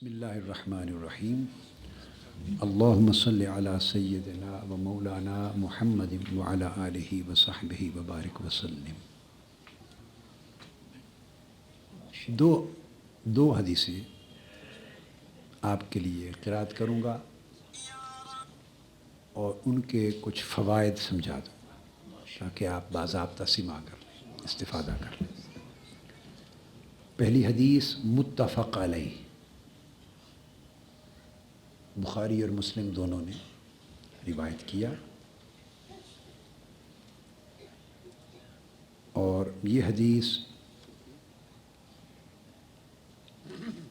بسم اللہ الرحمن الرحیم اللہم صلی علی سیدنا و مولانا محمد وعلی آلہ وصحبہ وبارک وسلم۔ دو حدیثیں آپ کے لیے قرأت کروں گا اور ان کے کچھ فوائد سمجھا دوں گا تاکہ آپ باضابطہ سماع کر لیں، استفادہ کر لیں۔ پہلی حدیث متفق علیہ، بخاری اور مسلم دونوں نے روایت کیا، اور یہ حدیث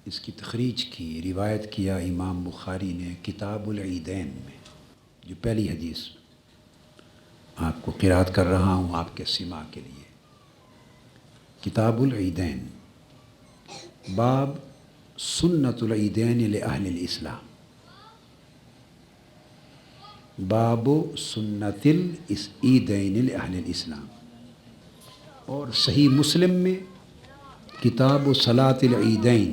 اس کی تخریج کی، روایت کیا امام بخاری نے کتاب العیدین میں۔ جو پہلی حدیث آپ کو قرأت کر رہا ہوں آپ کے سماع کے لیے، کتاب العیدین، باب سنت العیدین لأہل الاسلام، باب سنت العیدین لأہل الاسلام۔ اور صحیح مسلم میں کتاب صلاۃ العیدین،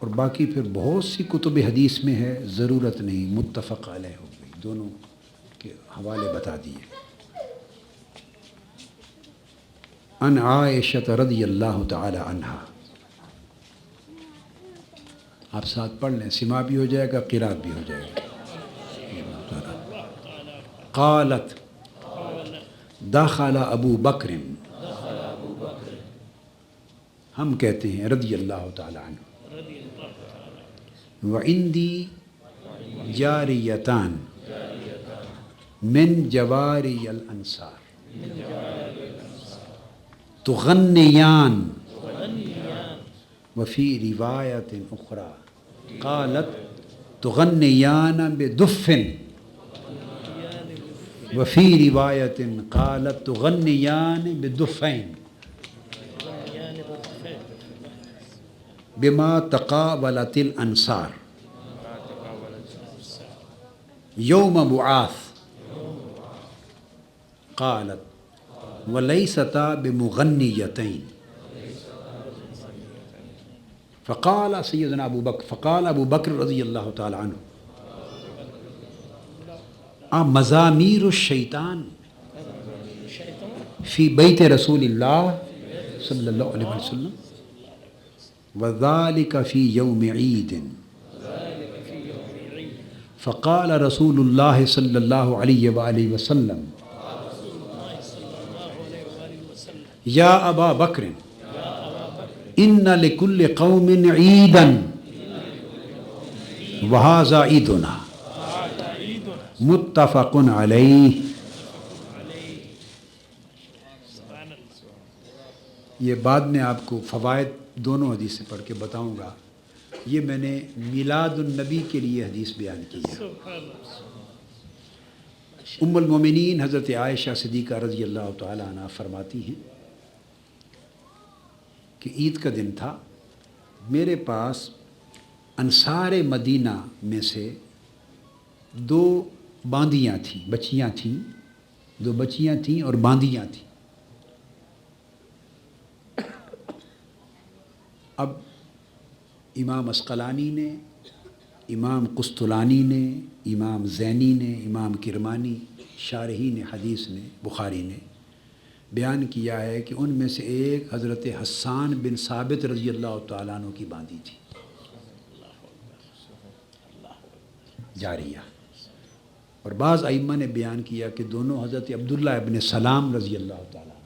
اور باقی پھر بہت سی کتب حدیث میں ہے، ضرورت نہیں، متفق علیہ ہو گئی، دونوں کے حوالے بتا دیے۔ عن عائشہ رضی اللہ تعالی عنہا، آپ ساتھ پڑھ لیں، سماع بھی ہو جائے گا، قرأت بھی ہو جائے گا۔ قالت دخل ابو بکر، ہم کہتے ہیں رضی اللہ تعالی عنہ، وعندی جاریتان من جواری الانصار تغنیان، وفی روایت اخری قالت تغنیان بدف، وفی روایت قالت تغنیان بدفین بما تقابلت الانصار یوم بعاث، قالت ولیستا بمغنیتین، فقال سیدنا ابو بکر رضی اللہ تعالی عنہ مزامیر الشیطان فی بیت رسول اللہ صلی اللہ علیہ وسلم وذالک فی یوم عید، فقال رسول اللہ صلی اللہ علیہ وآلہ وسلم یا ابا بکر ان لکل قوم عیدا وہذا عیدنا، متفق علیہ۔ یہ بعد میں آپ کو فوائد دونوں حدیث سے پڑھ کے بتاؤں گا، یہ میں نے میلاد النبی کے لیے حدیث بیان کی ہے۔ ام المومنین حضرت عائشہ صدیقہ رضی اللہ تعالی عنہ فرماتی ہیں کہ عید کا دن تھا، میرے پاس انصار مدینہ میں سے دو باندیاں تھیں، بچیاں تھیں، دو بچیاں تھیں اور باندیاں تھیں۔ اب امام عسقلانی نے، امام قسطلانی نے، امام زینی نے، امام کرمانی شارحین حدیث نے، بخاری نے بیان کیا ہے کہ ان میں سے ایک حضرت حسان بن ثابت رضی اللہ تعالیٰ عنہ کی باندی تھی، جاریہ، اور بعض ائمہ نے بیان کیا کہ دونوں حضرت عبداللہ ابن سلام رضی اللہ تعالیٰ عنہ۔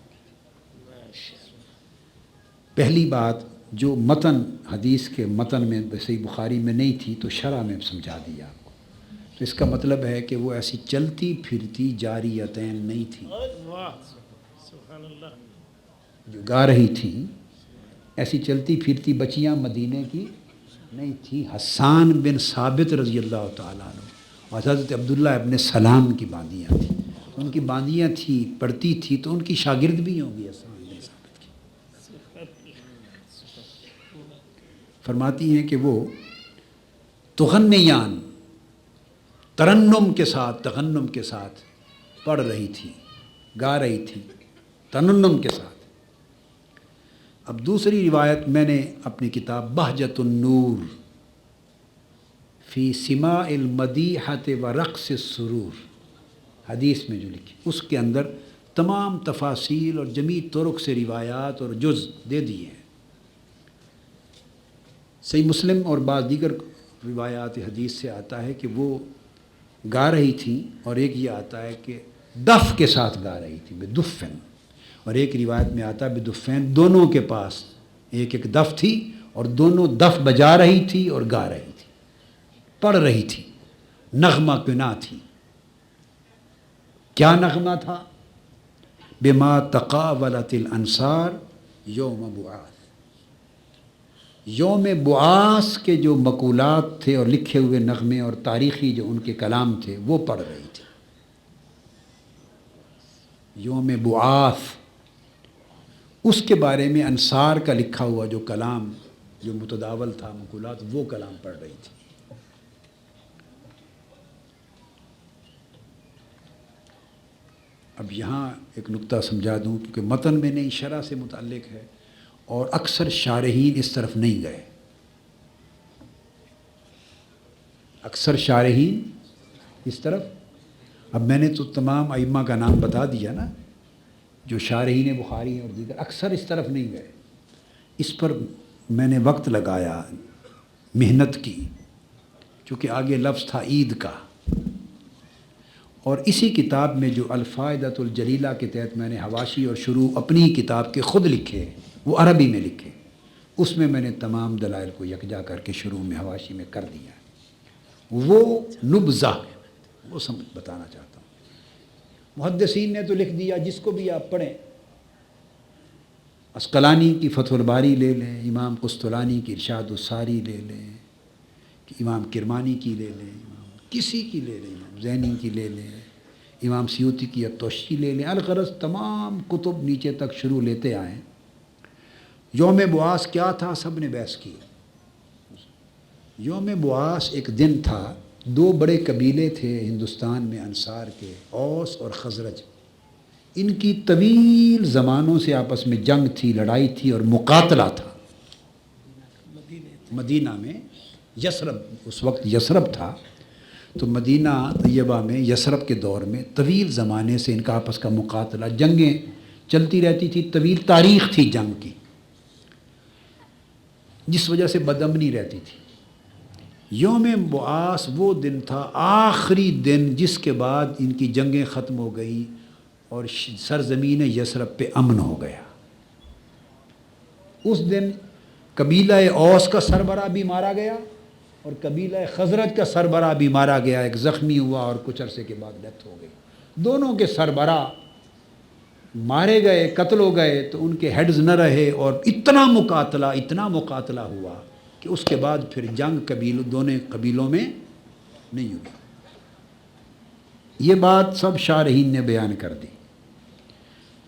پہلی بات جو متن حدیث کے متن میں صحیح بخاری میں نہیں تھی تو شرح میں سمجھا دیا آپ کو، تو اس کا مطلب ہے کہ وہ ایسی چلتی پھرتی جاریتین نہیں تھیں جو گا رہی تھیں، ایسی چلتی پھرتی بچیاں مدینے کی نہیں تھیں، حسان بن ثابت رضی اللہ تعالیٰ عنہ اور حضرت عبداللہ ابن سلام کی باندیاں تھیں، ان کی باندیاں تھیں، پڑھتی تھی تو ان کی شاگرد بھی ہوں گی حسان بن ثابت کی۔ فرماتی ہیں کہ وہ تغنیان، ترنم کے ساتھ، تغنم کے ساتھ پڑھ رہی تھی، گا رہی تھی، ترنم کے ساتھ۔ اب دوسری روایت میں نے اپنی کتاب بہجت النور فی سماع المدیحۃ و رقص السرور حدیث میں جو لکھی، اس کے اندر تمام تفاصیل اور جمیع طرق سے روایات اور جز دے دیے ہیں۔ صحیح مسلم اور بعض دیگر روایات حدیث سے آتا ہے کہ وہ گا رہی تھیں، اور ایک یہ آتا ہے کہ دف کے ساتھ گا رہی تھی بدفن، اور ایک روایت میں آتا ہے بدفین، دونوں کے پاس ایک ایک دف تھی اور دونوں دف بجا رہی تھی اور گا رہی تھی، پڑھ رہی تھی، نغمہ کنا تھی۔ کیا نغمہ تھا؟ بما تقاولت الانصار یوم بعاث، یوم بعاث کے جو مقولات تھے اور لکھے ہوئے نغمے اور تاریخی جو ان کے کلام تھے وہ پڑھ رہی تھی۔ یوم بعاث، اس کے بارے میں انصار کا لکھا ہوا جو کلام جو متداول تھا مقولات، وہ کلام پڑھ رہی تھی۔ اب یہاں ایک نقطہ سمجھا دوں، کیونکہ متن میں نہیں، شرح سے متعلق ہے، اور اکثر شارحین اس طرف نہیں گئے، اکثر شارحین اس طرف، اب میں نے تو تمام ائمہ کا نام بتا دیا نا، جو شارحین بخاری اور دیگر، اکثر اس طرف نہیں گئے۔ اس پر میں نے وقت لگایا، محنت کی، چونکہ آگے لفظ تھا عید کا، اور اسی کتاب میں جو الفائدۃ الجلیلہ کے تحت میں نے حواشی اور شروع اپنی کتاب کے خود لکھے، وہ عربی میں لکھے، اس میں نے تمام دلائل کو یکجا کر کے شروع میں حواشی میں کر دیا۔ وہ نبذہ وہ بتانا چاہتا ہوں۔ محدثین نے تو لکھ دیا، جس کو بھی آپ پڑھیں، عسقلانی کی فتح الباری لے لیں، امام قسطلانی کی ارشاد الساری لے لیں، امام کرمانی کی لے لیں، کسی کی لے لیں، امام زینی کی لے لیں، امام سیوطی کی التوشی لے لیں، الغرض تمام کتب نیچے تک شروع لیتے آئیں۔ یوم بعاث کیا تھا؟ سب نے بحث کی۔ یوم بعاث ایک دن تھا، دو بڑے قبیلے تھے ہندوستان میں انصار کے، اوس اور خزرج، ان کی طویل زمانوں سے آپس میں جنگ تھی، لڑائی تھی اور مقاتلہ تھا۔ مدینہ میں یثرب، اس وقت یثرب تھا، تو مدینہ طیبہ میں یثرب کے دور میں طویل زمانے سے ان کا آپس کا مقاتلہ، جنگیں چلتی رہتی تھی، طویل تاریخ تھی جنگ کی، جس وجہ سے بدامنی رہتی تھی۔ یوم بعاث وہ دن تھا، آخری دن، جس کے بعد ان کی جنگیں ختم ہو گئی اور سرزمین یثرب پہ امن ہو گیا۔ اس دن قبیلہ اوس کا سربراہ بھی مارا گیا اور قبیلہ خزرج کا سربراہ بھی مارا گیا، ایک زخمی ہوا اور کچھ عرصے کے بعد ڈیتھ ہو گئی۔ دونوں کے سربراہ مارے گئے، قتل ہو گئے، تو ان کے ہیڈز نہ رہے، اور اتنا مقاتلہ ہوا کہ اس کے بعد پھر جنگ دونوں قبیلوں میں نہیں ہوئی۔ یہ بات سب شارحین نے بیان کر دی۔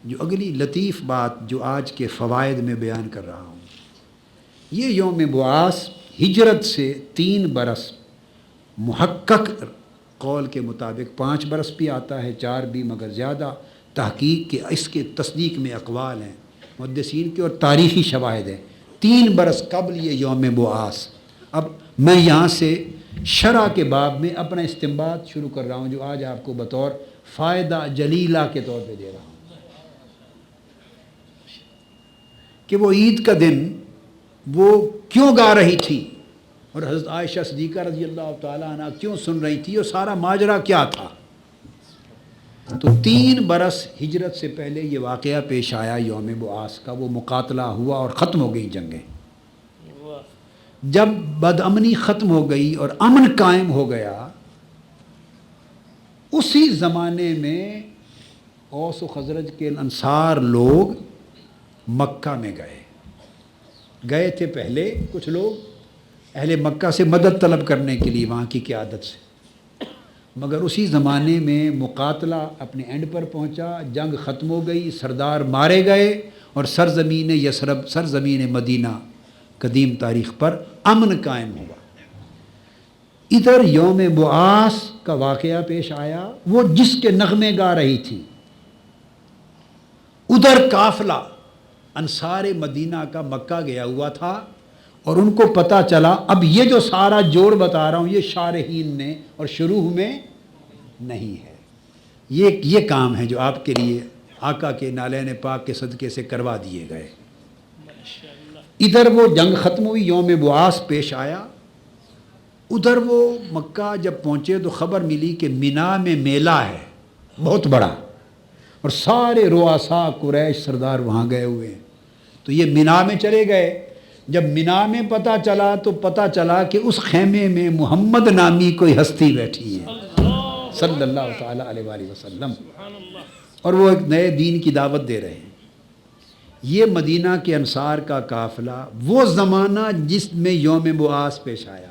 جو اگلی لطیف بات جو آج کے فوائد میں بیان کر رہا ہوں، یہ یوم بعاث ہجرت سے 3 برس، محقق قول کے مطابق 5 برس بھی آتا ہے، 4 بھی، مگر زیادہ تحقیق کے اس کے تصدیق میں اقوال ہیں محدثین کے اور تاریخی شواہد ہیں۔ 3 برس قبل یہ یوم بعاث۔ اب میں یہاں سے شرح کے باب میں اپنا استنباط شروع کر رہا ہوں، جو آج آپ کو بطور فائدہ جلیلہ کے طور پہ دے رہا ہوں، کہ وہ عید کا دن وہ کیوں گا رہی تھی، اور حضرت عائشہ صدیقہ رضی اللہ تعالیٰ عنہ کیوں سن رہی تھی، اور سارا ماجرا کیا تھا۔ تو 3 برس ہجرت سے پہلے یہ واقعہ پیش آیا یوم بعاث کا، وہ مقاتلہ ہوا اور ختم ہو گئی جنگیں۔ جب بدامنی ختم ہو گئی اور امن قائم ہو گیا، اسی زمانے میں اوس و خزرج کے انصار لوگ مکہ میں گئے تھے پہلے، کچھ لوگ اہل مکہ سے مدد طلب کرنے کے لیے وہاں کی قیادت سے، مگر اسی زمانے میں مقاتلہ اپنے اینڈ پر پہنچا، جنگ ختم ہو گئی، سردار مارے گئے، اور سرزمین یثرب، سرزمین مدینہ قدیم تاریخ پر امن قائم ہوا۔ ادھر یوم بعاث کا واقعہ پیش آیا، وہ جس کے نغمے گا رہی تھی، ادھر قافلہ انصار مدینہ کا مکہ گیا ہوا تھا اور ان کو پتہ چلا اب یہ جو سارا جوڑ بتا رہا ہوں یہ شارحین نے اور شروع میں نہیں ہے، یہ کام ہے جو آپ کے لیے آقا کے نالین پاک کے صدقے سے کروا دیے گئے۔ ادھر وہ جنگ ختم ہوئی، یوم بعاث پیش آیا، ادھر وہ مکہ جب پہنچے تو خبر ملی کہ مینا میں میلہ ہے بہت بڑا اور سارے رؤساء قریش سردار وہاں گئے ہوئے ہیں، تو یہ مینا میں چلے گئے۔ جب مینا میں پتہ چلا تو پتہ چلا کہ اس خیمے میں محمد نامی کوئی ہستی بیٹھی ہے صلی اللہ تعالیٰ علیہ وآلہ وسلم، اور وہ ایک نئے دین کی دعوت دے رہے ہیں۔ یہ مدینہ کے انصار کا قافلہ وہ زمانہ جس میں یوم بعاث پیش آیا،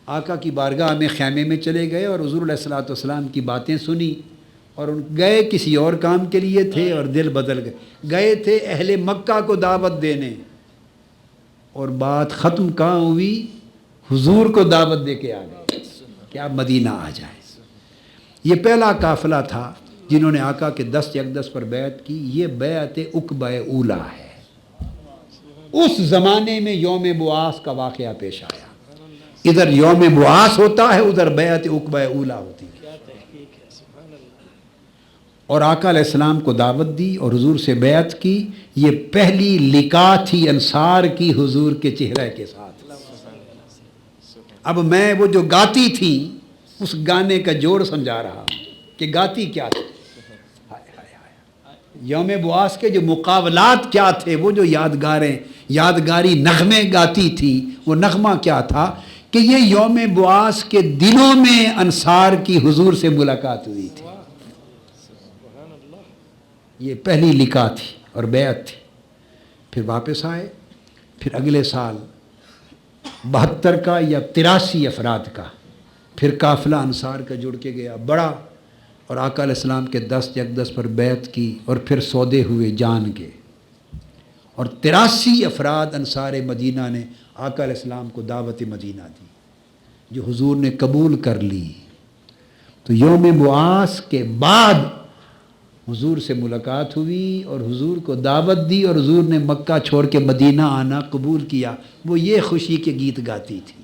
آقا کی بارگاہ میں خیمے میں چلے گئے اور حضور علیہ الصلوۃ والسلام کی باتیں سنی، اور ان گئے کسی اور کام کے لیے تھے اور دل بدل گئے تھے اہل مکہ کو دعوت دینے، اور بات ختم کہاں ہوئی؟ حضور کو دعوت دے کے آ گئے کہ آپ مدینہ آ جائیں۔ یہ پہلا قافلہ تھا جنہوں نے آقا کے دست اقدس پر بیعت کی، یہ بیعت عقبہ اولی ہے۔ اس زمانے میں یوم بعاث کا واقعہ پیش آیا، ادھر یوم بعاث ہوتا ہے، ادھر بیعت عقبہ اولی ہوتی ہے، اور آقا علیہ السلام کو دعوت دی اور حضور سے بیعت کی۔ یہ پہلی لقاء تھی انصار کی حضور کے چہرے کے ساتھ۔ اب میں وہ جو گاتی تھی اس گانے کا جوڑ سمجھا رہا ہوں کہ گاتی کیا تھی۔ یوم بعاث کے جو مقابلات کیا تھے، وہ جو یادگاری نغمے گاتی تھی، وہ نغمہ کیا تھا کہ یہ یوم بعاث کے دنوں میں انصار کی حضور سے ملاقات ہوئی تھی، یہ پہلی لقاء تھی اور بیعت تھی۔ پھر واپس آئے، پھر اگلے سال 72 کا یا 83 افراد کا پھر قافلہ انصار کا جڑ کے گیا بڑا، اور آقا علیہ السلام کے دست اقدس پر بیعت کی، اور پھر سودے ہوئے جان کے، اور 83 افراد انصار مدینہ نے آقا علیہ السلام کو دعوت مدینہ دی جو حضور نے قبول کر لی۔ تو یوم بعاث کے بعد حضور سے ملاقات ہوئی اور حضور کو دعوت دی، اور حضور نے مکہ چھوڑ کے مدینہ آنا قبول کیا، وہ یہ خوشی کے گیت گاتی تھی۔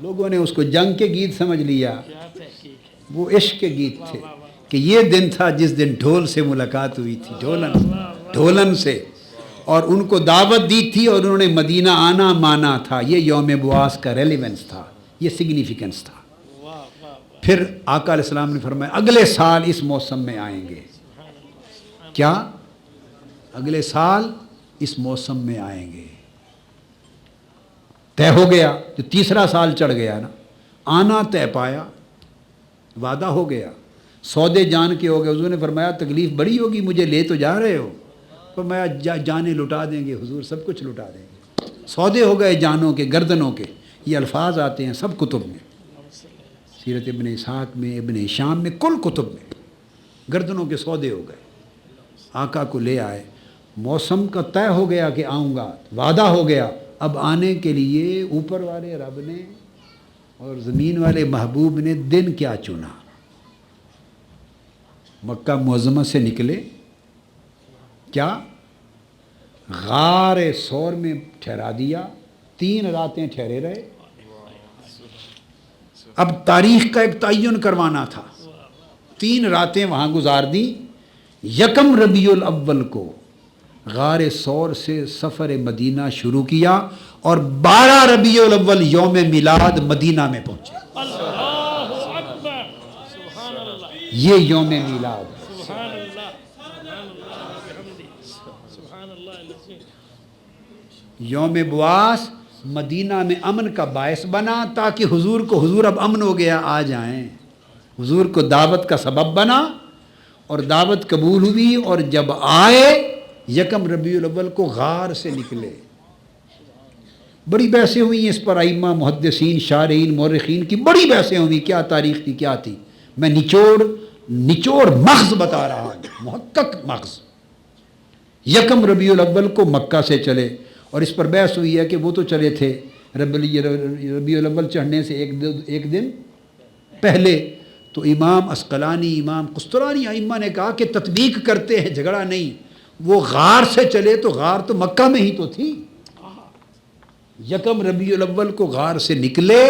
لوگوں نے اس کو جنگ کے گیت سمجھ لیا، وہ عشق کے گیت تھے کہ یہ دن تھا جس دن ڈھول سے ملاقات ہوئی تھی، ڈھولن سے، اور ان کو دعوت دی تھی اور انہوں نے مدینہ آنا مانا تھا۔ یہ یوم بعاث کا ریلیونس تھا، یہ سگنیفیکنس تھا۔ پھر آقا علیہ السلام نے فرمایا اگلے سال اس موسم میں آئیں گے، کیا اگلے سال اس موسم میں آئیں گے؟ طے ہو گیا، جو تیسرا سال چڑھ گیا نا، آنا طے پایا، وعدہ ہو گیا، سودے جان کے ہو گئے۔ حضور نے فرمایا تکلیف بڑی ہوگی، مجھے لے تو جا رہے ہو؟ فرمایا جانیں لٹا دیں گے حضور، سب کچھ لٹا دیں گے۔ سودے ہو گئے جانوں کے، گردنوں کے، یہ الفاظ آتے ہیں سب کتب میں، سیرت ابن اسحاق میں، ابن ہشام میں، کل کتب میں گردنوں کے سودے ہو گئے۔ آقا کو لے آئے، موسم کا طے ہو گیا کہ آؤں گا، وعدہ ہو گیا، اب آنے کے لیے اوپر والے رب نے اور زمین والے محبوب نے دن کیا چنا؟ مکہ معظمہ سے نکلے، کیا غار ثور میں ٹھہرا دیا، 3 راتیں ٹھہرے رہے۔ اب تاریخ کا ایک تعین کروانا تھا، 3 راتیں وہاں گزار دی۔ 1 ربیع الاول کو غار ثور سے سفر مدینہ شروع کیا اور 12 ربیع الاول یوم میلاد مدینہ میں پہنچے۔ یہ یوم میلاد ہے۔ یوم بعاث مدینہ میں امن کا باعث بنا تاکہ حضور اب امن ہو گیا، آ جائیں۔ حضور کو دعوت کا سبب بنا اور دعوت قبول ہوئی، اور جب آئے 1 ربیع الاول کو غار سے نکلے۔ بڑی بحثیں ہوئی ہیں اس پر، ائمہ، محدثین، شارحین، مورخین کی بڑی بحثیں ہوئی، کیا تاریخ تھی کیا تھی۔ میں نچوڑ مغز بتا رہا ہوں، محقق مغز۔ 1 ربیع الاول کو مکہ سے چلے، اور اس پر بحث ہوئی ہے کہ وہ تو چلے تھے ربیع الاول چڑھنے سے ایک دن پہلے، تو امام عسقلانی، امام قسطلانی ائمہ نے کہا کہ تطبیق کرتے ہیں، جھگڑا نہیں. وہ غار سے چلے تو غار تو مکہ میں ہی تو تھی. یکم ربیع الاول کو غار سے نکلے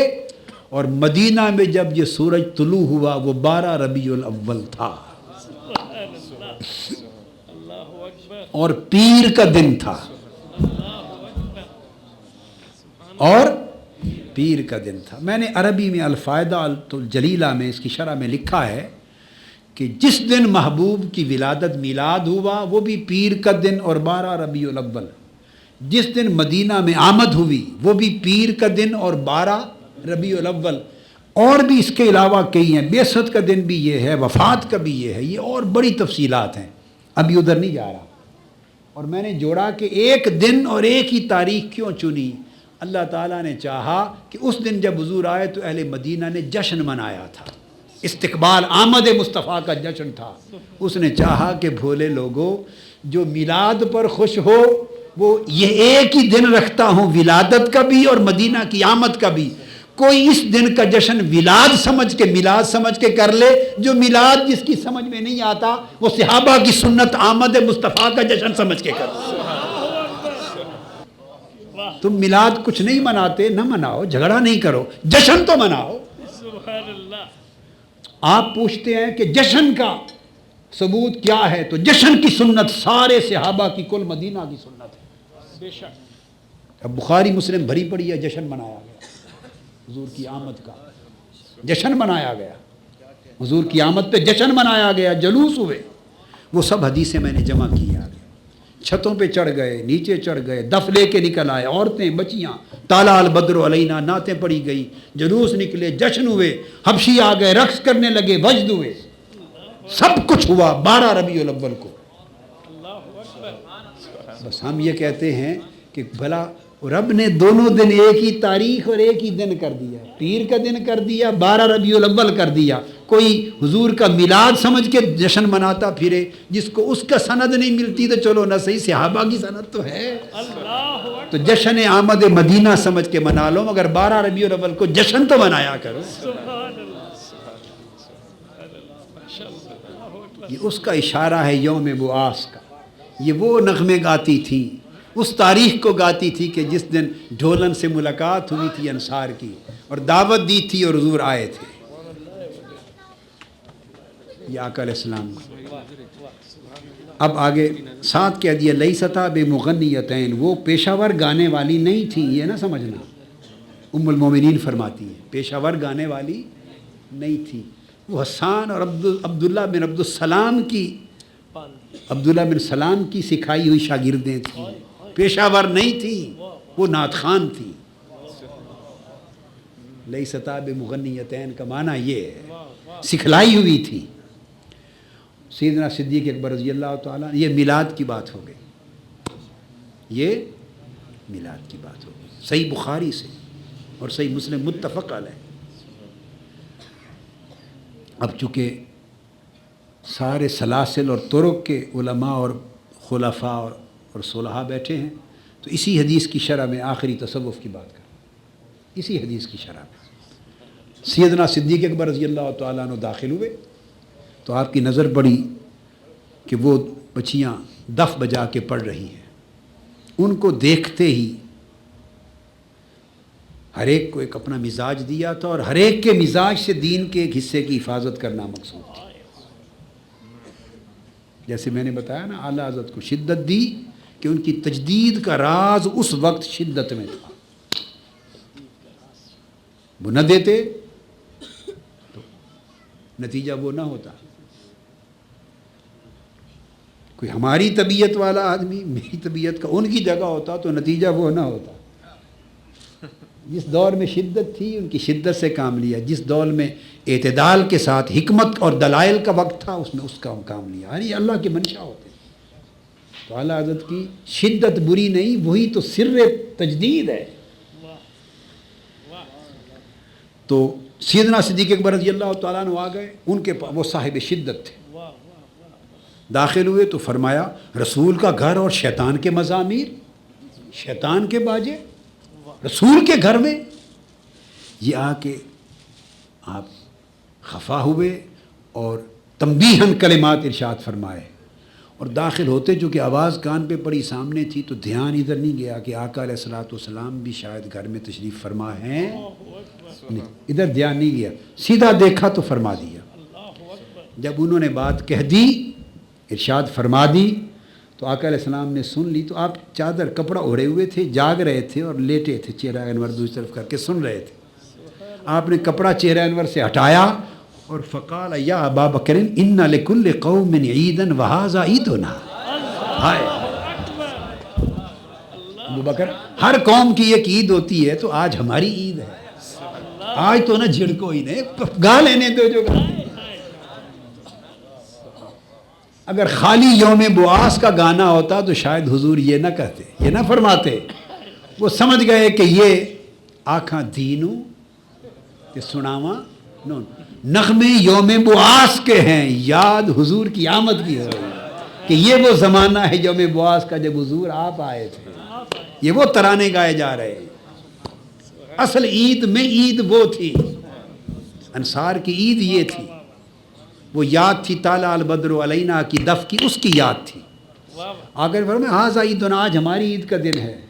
اور مدینہ میں جب یہ سورج طلوع ہوا وہ 12 ربیع الاول تھا اور پیر کا دن تھا. اور پیر کا دن تھا. میں نے عربی میں الفائدہ الجلیلہ میں اس کی شرح میں لکھا ہے کہ جس دن محبوب کی ولادت میلاد ہوا وہ بھی پیر کا دن اور 12 ربیع الاول. جس دن مدینہ میں آمد ہوئی وہ بھی پیر کا دن اور 12 ربیع الاول. اور بھی اس کے علاوہ کئی ہیں، بعثت کا دن بھی یہ ہے، وفات کا بھی یہ ہے، یہ اور بڑی تفصیلات ہیں، ابھی ادھر نہیں جا رہا. اور میں نے جوڑا کہ ایک دن اور ایک ہی تاریخ کیوں چنی. اللہ تعالیٰ نے چاہا کہ اس دن جب حضور آئے تو اہل مدینہ نے جشن منایا تھا، استقبال آمد مصطفیٰ کا جشن تھا. اس نے چاہا کہ بھولے لوگوں جو میلاد پر خوش ہو وہ یہ ایک ہی دن رکھتا ہوں، ولادت کا بھی اور مدینہ کی آمد کا بھی. کوئی اس دن کا جشن ولاد سمجھ کے، میلاد سمجھ کے کر لے. جو میلاد جس کی سمجھ میں نہیں آتا وہ صحابہ کی سنت آمد مصطفیٰ کا جشن سمجھ کے کر. تم میلاد کچھ نہیں مناتے، نہ مناؤ، جھگڑا نہیں کرو، جشن تو مناؤ. آپ پوچھتے ہیں کہ جشن کا ثبوت کیا ہے، تو جشن کی سنت سارے صحابہ کی، کل مدینہ کی سنت ہے. بے شک اب بخاری مسلم بھری پڑی ہے، جشن منایا گیا حضور کی آمد کا، جشن منایا گیا حضور کی آمد پہ، جشن منایا گیا، جلوس ہوئے. وہ سب حدیثیں میں نے جمع کی آگے. چھتوں پہ چڑھ گئے، نیچے چڑھ گئے، دف لے کے نکل آئے، عورتیں بچیاں، طالع البدر علینا نعتیں پڑھی گئی، جلوس نکلے، جشن ہوئے، حبشی آ گئے، رقص کرنے لگے، وجد ہوئے، سب کچھ ہوا 12 ربیع الاول کو. بس ہم یہ کہتے ہیں کہ بھلا رب نے دونوں دن ایک ہی تاریخ اور ایک ہی دن کر دیا، پیر کا دن کر دیا، 12 ربیع الاول کر دیا. کوئی حضور کا میلاد سمجھ کے جشن مناتا پھرے، جس کو اس کا سند نہیں ملتی تو چلو نہ صحیح صحابہ کی سند تو ہے. تو جشن آمد مدینہ سمجھ کے منا لو، مگر 12 ربیع الاول کو جشن تو منایا کرو. یہ اس کا اشارہ ہے یوم بعاث کا. یہ وہ نغمے گاتی تھی، اس تاریخ کو گاتی تھی کہ جس دن ڈھولن سے ملاقات ہوئی تھی انصار کی اور دعوت دی تھی اور حضور آئے تھے. یہ آقا علیہ السلام. اب آگے ساتھ کہہ دیا لیستا بمغنیتین، وہ پیشہ ور گانے والی نہیں تھی، یہ نہ سمجھنا. ام المومنین فرماتی ہیں پیشہ ور گانے والی نہیں تھی. وہ حسان اور عبداللہ بن سلام کی سکھائی ہوئی شاگردیں تھیں، پیشہ ور نہیں تھیں، وہ نعت خوان تھی. لیستا بمغنیتین کا معنی یہ ہے سکھلائی ہوئی تھی. سیدنا صدیق اکبر رضی اللہ تعالیٰ، یہ میلاد کی بات ہو گئی، یہ میلاد کی بات ہو گئی صحیح بخاری سے اور صحیح مسلم متفق علیہ. اب چونکہ سارے سلاسل اور طرق کے علماء اور خلفاء اور صلحاء بیٹھے ہیں تو اسی حدیث کی شرح میں آخری تصوف کی بات کریں. اسی حدیث کی شرح میں سیدنا صدیق اکبر رضی اللہ تعالیٰ عنہ داخل ہوئے تو آپ کی نظر پڑی کہ وہ بچیاں دف بجا کے پڑھ رہی ہیں. ان کو دیکھتے ہی ہر ایک کو ایک اپنا مزاج دیا تھا اور ہر ایک کے مزاج سے دین کے ایک حصے کی حفاظت کرنا مقصود تھا. جیسے میں نے بتایا نا اعلیٰ حضرت کو شدت دی کہ ان کی تجدید کا راز اس وقت شدت میں تھا. وہ نہ دیتے تو نتیجہ وہ نہ ہوتا. کوئی ہماری طبیعت والا آدمی میری طبیعت کا ان کی جگہ ہوتا تو نتیجہ وہ نہ ہوتا. جس دور میں شدت تھی ان کی شدت سے کام لیا، جس دور میں اعتدال کے ساتھ حکمت اور دلائل کا وقت تھا اس میں اس کا کام لیا. یعنی اللہ کی منشا ہوتے. تو اعلیٰ حضرت کی شدت بری نہیں، وہی تو سر تجدید ہے. تو سیدنا صدیق اکبر رضی اللہ تعالیٰ عنہ آ گئے، ان کے وہ صاحب شدت تھے. داخل ہوئے تو فرمایا رسول کا گھر اور شیطان کے مزامیر، شیطان کے باجے رسول کے گھر میں. یہ آ کے آپ خفا ہوئے اور تنبیہاً کلمات ارشاد فرمائے، اور داخل ہوتے چونکہ آواز کان پہ پڑی سامنے تھی تو دھیان ادھر نہیں گیا کہ آقا علیہ الصلوۃ والسلام بھی شاید گھر میں تشریف فرما ہیں، نہیں، ادھر دھیان نہیں گیا، سیدھا دیکھا تو فرما دیا۔ جب انہوں نے بات کہہ دی، ارشاد فرما دی، تو آقا علیہ السلام نے سن لی، تو آپ چادر کپڑا اوڑھے ہوئے تھے، جاگ رہے تھے اور لیٹے تھے، چہرہ انور دوسری طرف کر کے سن رہے تھے۔ آپ نے کپڑا چہرہ انور سے ہٹایا اور فقال یا ابا بکر ان لکل قوم عیدا وہذا عیدنا، ہائے ابو بکر، ہر قوم کی ایک عید ہوتی ہے تو آج ہماری عید ہے، آج تو نہ جھڑکو ہی نہیں، گا لینے دو جو گا۔ اگر خالی یوم بعاث کا گانا ہوتا تو شاید حضور یہ نہ کہتے، یہ نہ فرماتے، وہ سمجھ گئے کہ یہ آنکھاں دینوں کہ سناواں نون نغمے یوم بعاث کے ہیں، یاد حضور کی آمد کی ہو رہی ہے کہ یہ وہ زمانہ ہے یوم بعاث کا جب حضور آپ آئے تھے، یہ وہ ترانے گائے جا رہے ہیں۔ اصل عید میں عید وہ تھی، انصار کی عید یہ تھی، وہ یاد تھی طالع البدر علینا کی دف کی، اس کی یاد تھی۔ آگر فرمائے ھذا عیدنا، آج ہماری عید کا دن ہے۔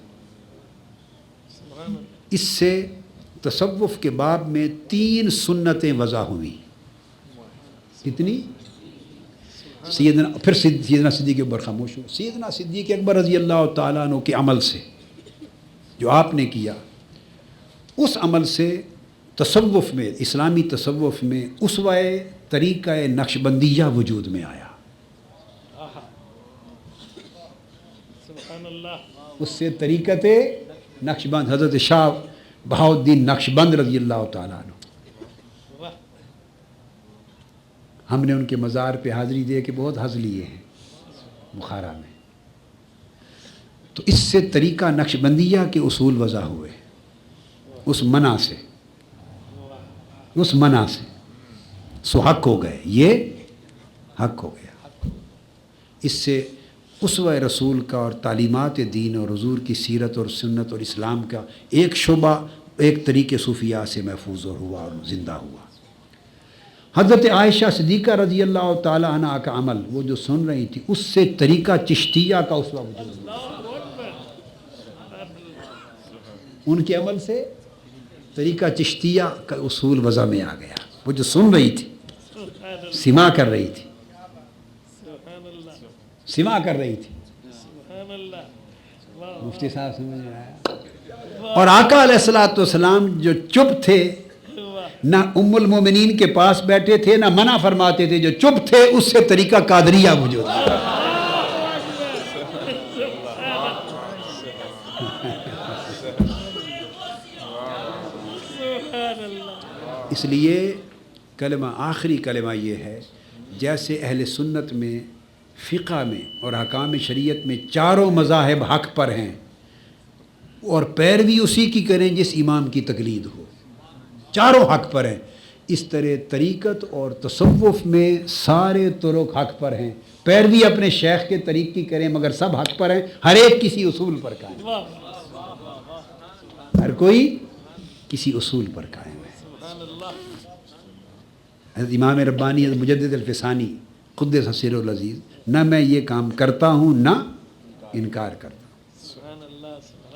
اس سے تصوف کے باب میں 3 سنتیں وضع ہوئیں۔ کتنی؟ پھر سیدنا صدیق اکبر خاموش ہو۔ سیدنا صدیق اکبر رضی اللہ تعالیٰ عنہ کے عمل سے جو آپ نے کیا، اس عمل سے تصوف میں، اسلامی تصوف میں اسوہ طریقہ نقشبندیہ وجود میں آیا۔ اس سے طریقت نقشبند، حضرت شاہ بہاؤالدین نقشبند رضی اللہ تعالیٰ عنہ، ہم نے ان کے مزار پہ حاضری دے کے بہت حظ لیے ہیں بخارا میں، تو اس سے طریقہ نقشبندیہ کے اصول وضع ہوئے، اس منع سے، اس منع سے سو حق ہو گئے، یہ حق ہو گیا۔ اس سے اسوہ رسول کا اور تعلیمات دین اور حضور کی سیرت اور سنت اور اسلام کا ایک شعبہ ایک طریقے صوفیاء سے محفوظ اور ہوا اور زندہ ہوا۔ حضرت عائشہ صدیقہ رضی اللہ تعالیٰ عنہ کا عمل، وہ جو سن رہی تھی، اس سے طریقہ چشتیہ کا اسوہ وجود ہوا۔ ان کے عمل سے طریقہ چشتیہ کا اصول وضع میں آ گیا۔ وہ جو سن رہی تھی، سما کر رہی تھی، سما کر رہی تھی، مفتی صاحب سمجھ میں آیا۔ اور آقا علیہ الصلوۃ والسلام جو چپ تھے، نہ ام المومنین کے پاس بیٹھے تھے نہ منع فرماتے تھے، جو چپ تھے، اس سے طریقہ قادریہ وجود ہے۔ اس لیے کلمہ، آخری کلمہ یہ ہے، جیسے اہل سنت میں، فقہ میں اور احکام شریعت میں چاروں مذاہب حق پر ہیں اور پیروی اسی کی کریں جس امام کی تقلید ہو، چاروں حق پر ہیں، اس طرح طریقت اور تصوف میں سارے طرق حق پر ہیں، پیروی اپنے شیخ کے طریق کی کریں مگر سب حق پر ہیں، ہر ایک کسی اصول پر قائم ہے، ہر کوئی کسی اصول پر قائم ہے۔ حضرت امام ربانی، حضرت مجدد الفسانی قدس سرہ العزیز، نہ میں یہ کام کرتا ہوں نہ انکار کرتا ہوں۔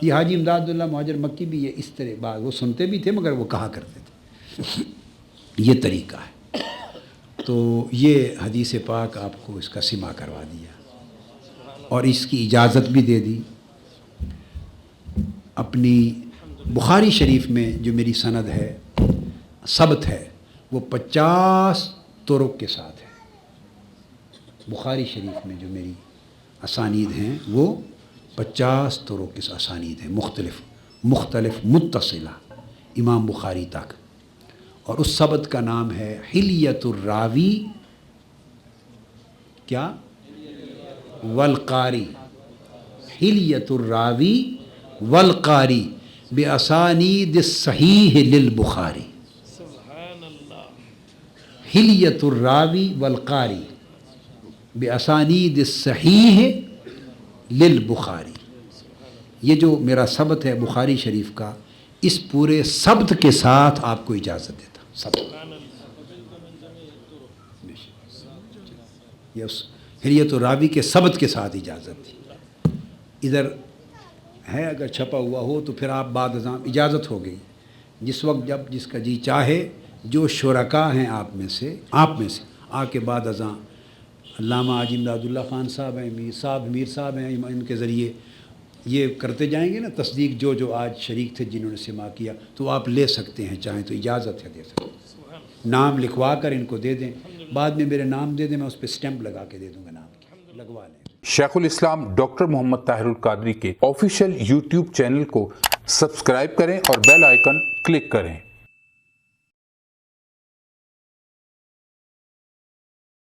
یہ حاجی امداد اللہ مہاجر مکی بھی یہ اس طرح بات، وہ سنتے بھی تھے مگر وہ کہا کرتے تھے، یہ طریقہ ہے۔ تو یہ حدیث پاک آپ کو اس کا سما کروا دیا اور اس کی اجازت بھی دے دی۔ اپنی بخاری شریف میں جو میری سند ہے، ثبت ہے، وہ 50 طرق کے ساتھ ہے۔ بخاری شریف میں جو میری اسانید ہیں وہ 50 طرق کے اسانید ہیں، مختلف متصلہ امام بخاری تک، اور اس ثبت کا نام ہے حلیۃ الراوی کیا والقاری، حلیۃ الراوی والقاری باسانید الصحیح للبخاری، حلیۃ الراوی والقاری باسانید الصحیح للبخاری۔ یہ جو میرا ثبت ہے بخاری شریف کا، اس پورے ثبت کے ساتھ آپ کو اجازت دیتا ہوں، ثبت پھر یہ تو راوی کے ثبت کے ساتھ اجازت تھی. ادھر ہے اگر چھپا ہوا ہو تو پھر آپ بعد ازاں اجازت ہو گئی. جس وقت جب جس کا جی چاہے جو شرکا ہیں آپ میں سے آ کے بعد ازاں علامہ حاجی امداد اللہ خان صاحب ہیں، میر صاحب ہیں، ان کے ذریعے یہ کرتے جائیں گے نا تصدیق، جو آج شریک تھے جنہوں نے سما کیا، تو آپ لے سکتے ہیں، چاہیں تو اجازت ہے دے سکتے ہیں. نام لکھوا کر ان کو دے دیں، بعد میں میرے نام دے دیں، میں اس پہ سٹیمپ لگا کے دے دوں گا، نام کی لگوا لیں. شیخ الاسلام ڈاکٹر محمد طاہر القادری کے آفیشیل یوٹیوب چینل کو سبسکرائب کریں اور بیل آئیکن کلک کریں.